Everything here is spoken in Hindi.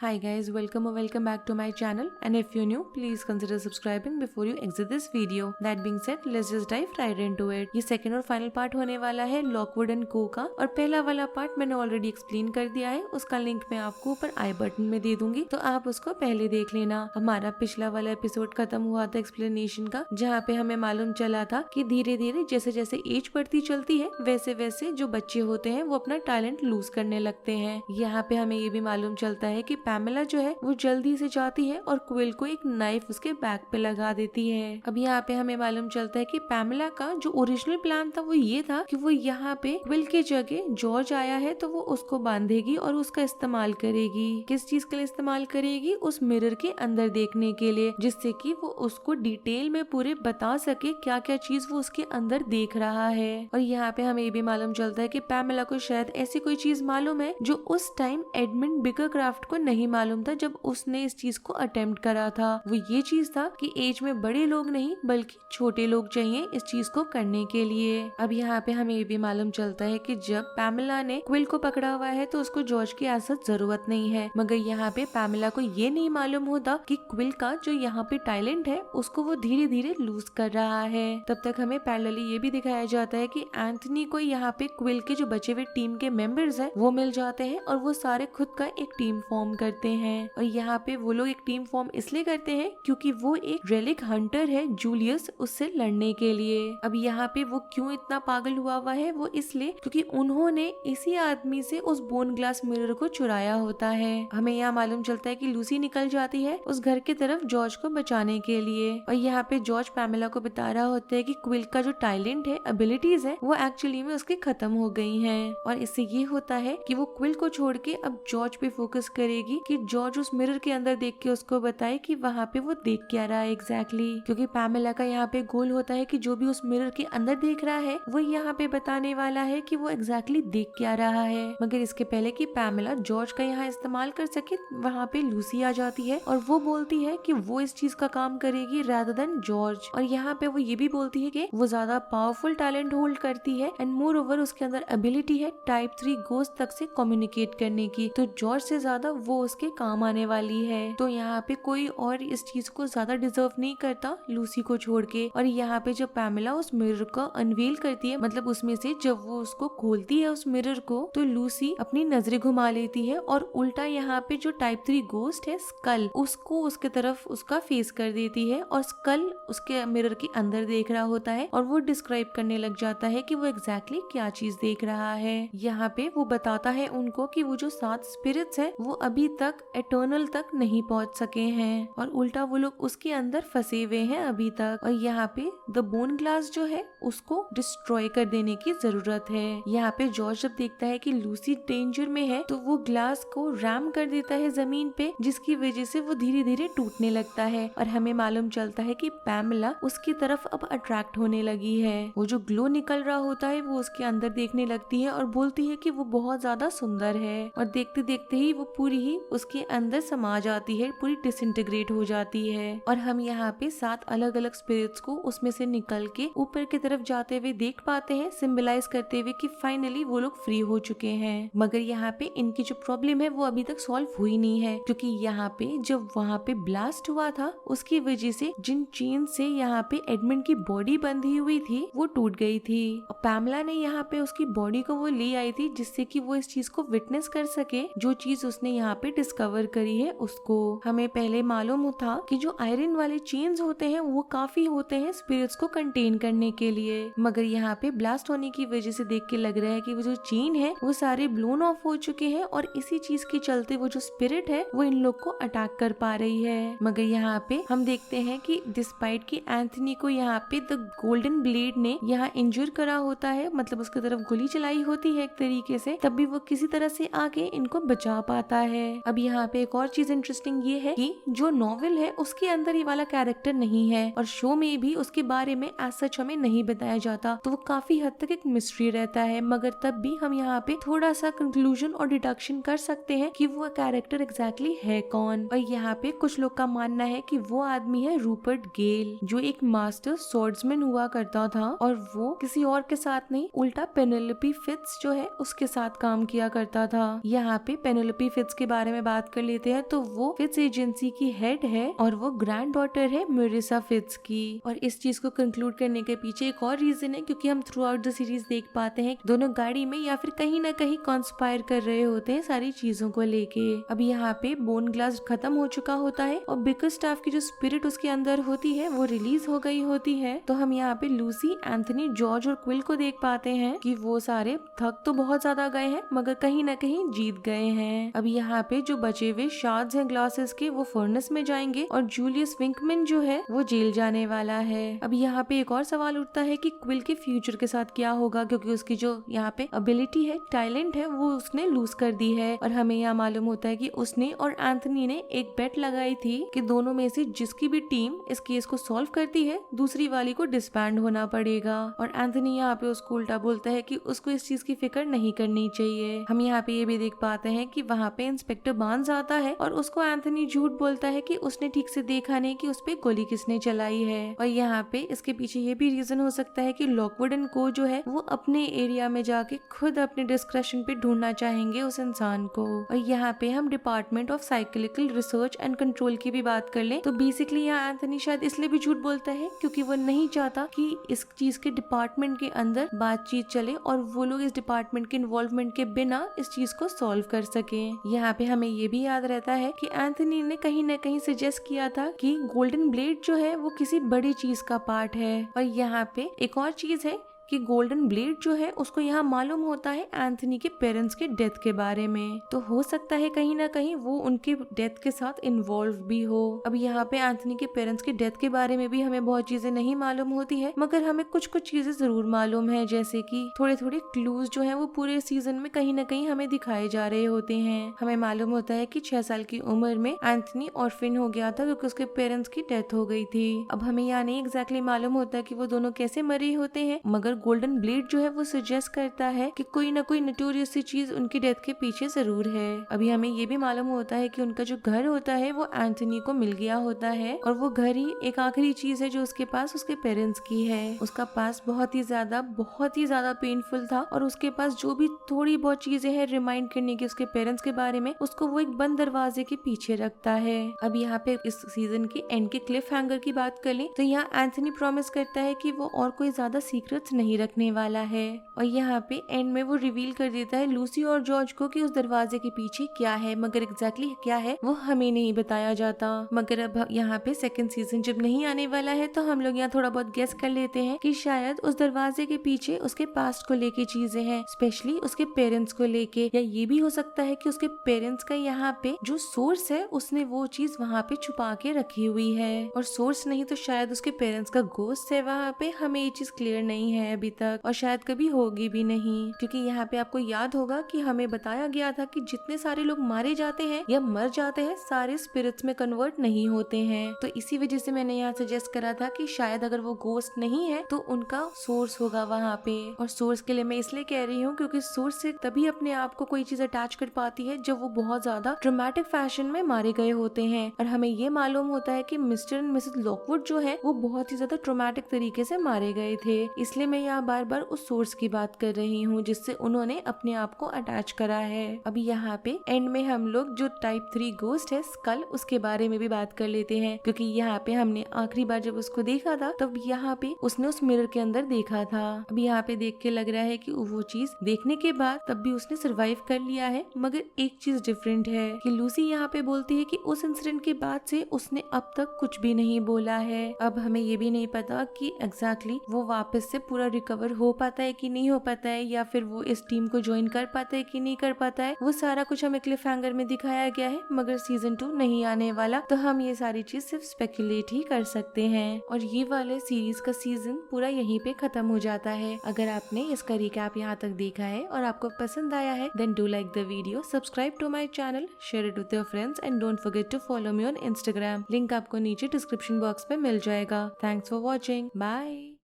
Hi guys, welcome or welcome back to my channel, and if you're new, please consider subscribing before you exit this video. That being said, let's just dive right into it. ये सेकंड और फाइनल पार्ट होने वाला है लॉकवुड एंड को का, और पहला वाला पार्ट मैंने ऑलरेडी एक्सप्लेन कर दिया है। उसका लिंक मैं आपको ऊपर आई बटन में दे दूंगी, तो आप उसको पहले देख लेना। हमारा पिछला वाला एपिसोड खत्म हुआ था एक्सप्लेनेशन का, जहाँ पे हमें मालूम चला था कि धीरे धीरे जैसे जैसे एज बढ़ती चलती है वैसे वैसे जो बच्चे होते हैं वो अपना टैलेंट लूज करने लगते हैं। यहाँ पे हमें ये भी मालूम चलता है कि पैमेला जो है वो जल्दी से जाती है और क्विल को एक नाइफ उसके बैक पे लगा देती है। अब यहाँ पे हमें मालूम चलता है कि पैमेला का जो ओरिजिनल प्लान था वो ये था कि वो यहाँ पे क्विल की जगह जॉर्ज आया है तो वो उसको बांधेगी और उसका इस्तेमाल करेगी। किस चीज के लिए इस्तेमाल करेगी? उस मिरर के अंदर देखने के लिए, जिससे कि वो उसको डिटेल में पूरे बता सके क्या क्या चीज वो उसके अंदर देख रहा है। और यहाँ पे हमें ये भी मालूम चलता है कि पैमेला को शायद ऐसी कोई चीज मालूम है जो उस टाइम एडमंड बिकरक्राफ्ट को नहीं मालूम था जब उसने इस चीज को अटेम्प्ट करा था। वो ये चीज था कि एज में बड़े लोग नहीं बल्कि छोटे लोग चाहिए इस चीज को करने के लिए। अब यहाँ पे हमें ये भी मालूम चलता है कि जब पैमेला ने क्विल को पकड़ा हुआ है तो उसको जॉर्ज की ऐसा जरूरत नहीं है, मगर यहाँ पे पैमेला को ये नहीं मालूम होता कि क्विल का जो यहाँ पे टैलेंट है उसको वो धीरे धीरे लूज कर रहा है। तब तक हमें पैरेलली ये भी दिखाया जाता है कि एंथनी को यहाँ पे क्विल के जो बचे हुए टीम के मेंबर्स हैं वो मिल जाते हैं और वो सारे खुद का एक टीम फॉर्म करते हैं। और यहाँ पे वो लोग एक टीम फॉर्म इसलिए करते हैं क्योंकि वो एक रेलिक हंटर है जूलियस, उससे लड़ने के लिए। अब यहाँ पे वो क्यों इतना पागल हुआ है? वो इसलिए क्योंकि उन्होंने इसी आदमी से उस बोन ग्लास मिरर को चुराया होता है। हमें यहाँ मालूम चलता है कि लूसी निकल जाती है उस घर की तरफ जॉर्ज को बचाने के लिए, और यहाँ पे जॉर्ज पैमेला को बता रहा होता है कि क्विल का जो टैलेंट है, एबिलिटीज है, वो एक्चुअली में उसकी खत्म हो गई हैं। और इससे ये होता है कि वो क्विल को छोड़ के अब जॉर्ज पे फोकस करेगी कि जॉर्ज उस मिरर के अंदर देख के उसको बताए कि वहाँ पे वो देख क्या रहा है एग्जैक्टली। क्योंकि पैमेला का यहाँ पे गोल होता है कि जो भी उस मिरर के अंदर देख रहा है वो यहाँ पे बताने वाला है कि वो एग्जैक्टली देख क्या रहा है। मगर इसके पहले कि पैमेला जॉर्ज का यहाँ इस्तेमाल कर सके, वहाँ पे लूसी आ जाती है और वो बोलती है कि वो इस चीज का काम करेगी रादर देन जॉर्ज। और यहाँ पे वो ये भी बोलती है कि वो ज्यादा पावरफुल टैलेंट होल्ड करती है एंड मोर ओवर उसके अंदर एबिलिटी है टाइप 3 गोस्ट तक से कम्युनिकेट करने की, तो जॉर्ज से ज्यादा वो उसके काम आने वाली है। तो यहाँ पे कोई और इस चीज को ज्यादा डिजर्व नहीं करता लूसी को छोड़ के। और यहाँ पे जब पैमेला उस मिरर को अनवील करती है, मतलब उसमें से जब वो उसको खोलती है उस मिरर को, तो लूसी अपनी नजरें घुमा लेती है और उल्टा यहाँ पे जो टाइप 3 गोस्ट है स्कल, उसको उसके तरफ उसका फेस कर देती है और स्कल उसके मिरर के अंदर देख रहा होता है और वो डिस्क्राइब करने लग जाता है कि वो एग्जैक्टली क्या चीज देख रहा है। यहाँ पे वो बताता है उनको कि वो जो 7 स्पिरिट्स है वो अभी तक इटर्नल तक नहीं पहुंच सके हैं और उल्टा वो लोग उसके अंदर फंसे हुए हैं अभी तक। और यहाँ पे द बोन ग्लास जो है उसको डिस्ट्रॉय कर देने की जरूरत है। यहाँ पे जॉर्ज जब देखता है कि लूसी डेंजर में है तो वो ग्लास को रैम कर देता है जमीन पे, जिसकी वजह से वो धीरे धीरे टूटने लगता है। और हमें मालूम चलता है कि पैमेला उसकी तरफ अब अट्रैक्ट होने लगी है। वो जो ग्लो निकल रहा होता है वो उसके अंदर देखने लगती है और बोलती है कि वो बहुत ज्यादा सुंदर है, और देखते देखते ही वो पूरी ही उसके अंदर समा जाती है, पूरी डिसइंटीग्रेट हो जाती है। और हम यहाँ पे 7 अलग अलग स्पिरिट्स को उसमें से निकल के ऊपर की तरफ जाते हुए देख पाते हैं, सिंबलाइज करते हुए कि फाइनली वो लोग फ्री हो चुके हैं। मगर यहाँ पे इनकी जो प्रॉब्लम है वो अभी तक सॉल्व हुई नहीं है, क्योंकि यहाँ पे जब वहाँ पे ब्लास्ट हुआ था उसकी वजह से जिन चेन से यहाँ पे एडमंड की बॉडी बंधी हुई थी वो टूट गई थी। और पैमेला ने यहाँ पे उसकी बॉडी को वो ले आई थी जिससे कि वो इस चीज को विटनेस कर सके, जो चीज उसने यहाँ पे डिस्कवर करी है उसको। हमें पहले मालूम था कि जो आयरन वाले चेन्स होते हैं वो काफी होते हैं स्पिरिट्स को कंटेन करने के लिए, मगर यहाँ पे ब्लास्ट होने की वजह से देख के लग रहा है कि वो जो चेन है वो सारे ब्लोन ऑफ हो चुके हैं और इसी चीज के चलते वो जो स्पिरिट है वो इन लोग को अटैक कर पा रही है। मगर यहाँ पे हम देखते हैं कि डिस्पाइट कि एंथनी को यहाँ पे द गोल्डन ब्लेड ने यहाँ इंजर करा होता है, मतलब उसकी तरफ गोली चलाई होती है एक तरीके से, तब भी वो किसी तरह से आके इनको बचा पाता है। अब यहाँ पे एक और चीज इंटरेस्टिंग ये है कि जो नॉवेल है उसके अंदर ये वाला कैरेक्टर नहीं है और शो में भी उसके बारे में एज सच हमें नहीं बताया जाता, तो वो काफी हद तक एक मिस्ट्री रहता है। मगर तब भी हम यहाँ पे थोड़ा सा कंक्लूजन और डिडक्शन कर सकते हैं कि वो कैरेक्टर एग्जैक्टली है कौन। और यहाँ पे कुछ लोग का मानना है कि वो आदमी है रूपर्ट गेल, जो एक मास्टर स्वॉर्ड्समैन हुआ करता था और वो किसी और के साथ नहीं, उल्टा पेनेलोपी फिट्स जो है उसके साथ काम किया करता था। यहाँ पे पेनेलोपी फिट्स के बारे बारे में बात कर लेते हैं तो वो फिट्स एजेंसी की हेड है और वो ग्रैंड डॉटर है मेरिसा फिट्स की। और इस चीज को कंक्लूड करने के पीछे एक और रीजन है, क्योंकि हम थ्रू आउट द सीरीज देख पाते हैं दोनों गाड़ी में या फिर कहीं ना कहीं कॉन्स्पायर कर रहे होते हैं सारी चीजों को लेके। अब यहाँ पे बोन ग्लास खत्म हो चुका होता है और बिकर स्टाफ की जो स्पिरिट उसके अंदर होती है वो रिलीज हो गई होती है। तो हम यहाँ पे लूसी, एंथनी, जॉर्ज और क्विल को देख पाते हैं कि वो सारे थक तो बहुत ज्यादा गए हैं मगर कहीं ना कहीं जीत गए हैं। अब यहाँ पे जो बचे हुए शार्ड्स हैं ग्लासेस के वो फर्नेस में जाएंगे और जूलियस विंकमैन जो है वो जेल जाने वाला है। अब यहाँ पे एक और सवाल उठता है कि क्विल के फ्यूचर के साथ क्या होगा, क्योंकि उसकी जो यहाँ पे एबिलिटी है, टैलेंट है, वो उसने लूज कर दी है। और हमें यहाँ मालूम होता है कि उसने और एंथनी ने एक बेट लगाई थी कि दोनों में से जिसकी भी टीम इस केस को सॉल्व करती है दूसरी वाली को डिसबैंड होना पड़ेगा। और एंथनी यहाँ पे उसको उल्टा बोलता है कि उसको इस चीज की फिक्र नहीं करनी चाहिए। हम यहाँ पे ये भी देख पाते हैं कि वहाँ पे इंस्पेक्टर बार्न्स आता है और उसको एंथनी झूठ बोलता है कि उसने ठीक से देखा नहीं कि उस पे गोली किसने चलाई है। और यहाँ पे इसके पीछे ये भी रीजन हो सकता है कि लॉकवुड एंड को जो है वो अपने एरिया में जाके खुद अपने डिस्क्रिप्शन पे ढूंढना चाहेंगे उस इंसान को। और यहाँ पे हम department of cyclical research and control की भी बात कर लें तो बेसिकली यहाँ एंथनी शायद इसलिए भी झूठ बोलता है क्योंकि वो नहीं चाहता कि इस चीज के डिपार्टमेंट के अंदर बातचीत चले और वो लोग इस डिपार्टमेंट के इन्वॉल्वमेंट के बिना इस चीज को सॉल्व कर सके। यहाँ पे हमें ये भी याद रहता है कि एंथनी ने कहीं न कहीं सजेस्ट किया था कि गोल्डन ब्लेड जो है वो किसी बड़ी चीज का पार्ट है। और यहाँ पे एक और चीज है कि गोल्डन ब्लेड जो है उसको यहाँ मालूम होता है एंथनी के पेरेंट्स के डेथ के बारे में, तो हो सकता है कहीं ना कहीं वो उनके डेथ के साथ इन्वॉल्व भी हो। अब यहाँ पे एंथनी के पेरेंट्स के डेथ के बारे में भी हमें बहुत चीजें नहीं मालूम होती है मगर हमें कुछ कुछ चीजें जरूर मालूम है, जैसे कि थोड़े थोड़े क्लूज जो है वो पूरे सीजन में कहीं ना कहीं हमें दिखाए जा रहे होते हैं। हमें मालूम होता है कि 6 साल की उम्र में एंथनी ऑर्फिन हो गया था क्योंकि उसके पेरेंट्स की डेथ हो गई थी। अब हमें यहाँ नहीं एग्जैक्टली मालूम होता कि वो दोनों कैसे मरे होते हैं मगर गोल्डन ब्लेड जो है वो सजेस्ट करता है कि कोई ना कोई नोटोरियस सी चीज उनकी डेथ के पीछे जरूर है। अभी हमें ये भी मालूम होता है कि उनका जो घर होता है वो एंथनी को मिल गया होता है और वो घर ही एक आखिरी चीज है जो उसके पास उसके पेरेंट्स की है। उसका पास बहुत ही ज्यादा पेनफुल था और उसके पास जो भी थोड़ी बहुत चीजें हैं रिमाइंड करने की उसके पेरेंट्स के बारे में उसको वो एक बंद दरवाजे के पीछे रखता है। अब यहाँ पे इस सीजन के एंड के क्लिफ हैंगर की बात कर ले तो यहाँ एंथनी प्रॉमिस करता है कि वो और कोई ज्यादा सीक्रेट्स नहीं रखने वाला है। और यहाँ पे एंड में वो रिवील कर देता है लूसी और जॉर्ज को कि उस दरवाजे के पीछे क्या है, मगर एग्जैक्टली क्या है वो हमें नहीं बताया जाता। मगर अब यहाँ पे सेकंड सीजन जब नहीं आने वाला है तो हम लोग यहाँ थोड़ा बहुत गेस कर लेते हैं कि शायद उस दरवाजे के पीछे उसके पास्ट को लेके चीजें हैं, स्पेशली उसके पेरेंट्स को लेके, या ये भी हो सकता है कि उसके पेरेंट्स का यहाँ पे जो सोर्स है उसने वो चीज वहाँ पे छुपा के रखी हुई है। और सोर्स नहीं तो शायद उसके पेरेंट्स का गोस्ट है वहाँ पे, हमें ये चीज क्लियर नहीं है अभी तक और शायद कभी होगी भी नहीं, क्योंकि यहाँ पे आपको याद होगा कि हमें बताया गया था कि जितने सारे लोग मारे जाते हैं या मर जाते हैं सारे स्पिरिट्स में कन्वर्ट नहीं होते हैं। तो इसी वजह से मैंने यहाँ सजेस्ट करा था कि शायद अगर वो गोस्ट नहीं है तो उनका सोर्स होगा वहाँ पे। और सोर्स के लिए मैं इसलिए कह रही हूँ क्योंकि सोर्स से तभी अपने आप को कोई चीज अटैच कर पाती है जब वो बहुत ज्यादा ड्रामेटिक फैशन में मारे गए होते हैं। और हमें ये मालूम होता है कि मिस्टर एंड मिसेस लॉकवुड जो है वो बहुत ही ज्यादा ट्रॉमेटिक तरीके से मारे गए थे, इसलिए मैं यहाँ बार बार उस सोर्स की बात कर रही हूँ जिससे उन्होंने अपने आप को अटैच करा है। अभी यहाँ पे एंड में हम लोग जो टाइप 3 गोस्ट है स्कल, उसके बारे में भी बात कर लेते हैं क्योंकि यहाँ पे हमने आखिरी बार जब उसको देखा था तब यहाँ पे उसने उस मिरर के अंदर देखा था। अभी यहाँ पे देख के लग रहा है कि वो चीज देखने के बाद तब भी उसने सरवाइव कर लिया है, मगर एक चीज डिफरेंट है कि लूसी यहाँ पे बोलती है कि उस इंसिडेंट के बाद से उसने अब तक कुछ भी नहीं बोला है। अब हमें ये भी नहीं पता कि एग्जैक्टली वो वापस से पूरा रिकवर हो पाता है कि नहीं हो पाता है, या फिर वो इस टीम को ज्वाइन कर पाता है कि नहीं कर पाता है। वो सारा कुछ हमें क्लिफ हैंगर में दिखाया गया है, मगर सीजन 2 नहीं आने वाला, तो हम ये सारी चीज सिर्फ स्पेकुलेट ही कर सकते हैं। और ये वाले सीरीज का सीजन पूरा यहीं पे खत्म हो जाता है। अगर आपने इसका रिकैप यहाँ तक देखा है और आपको पसंद आया है then do like the video, subscribe to my channel, share it with your friends and don't forget to follow me on Instagram. Link आपको नीचे डिस्क्रिप्शन बॉक्स में मिल जाएगा। Thanks for watching, bye.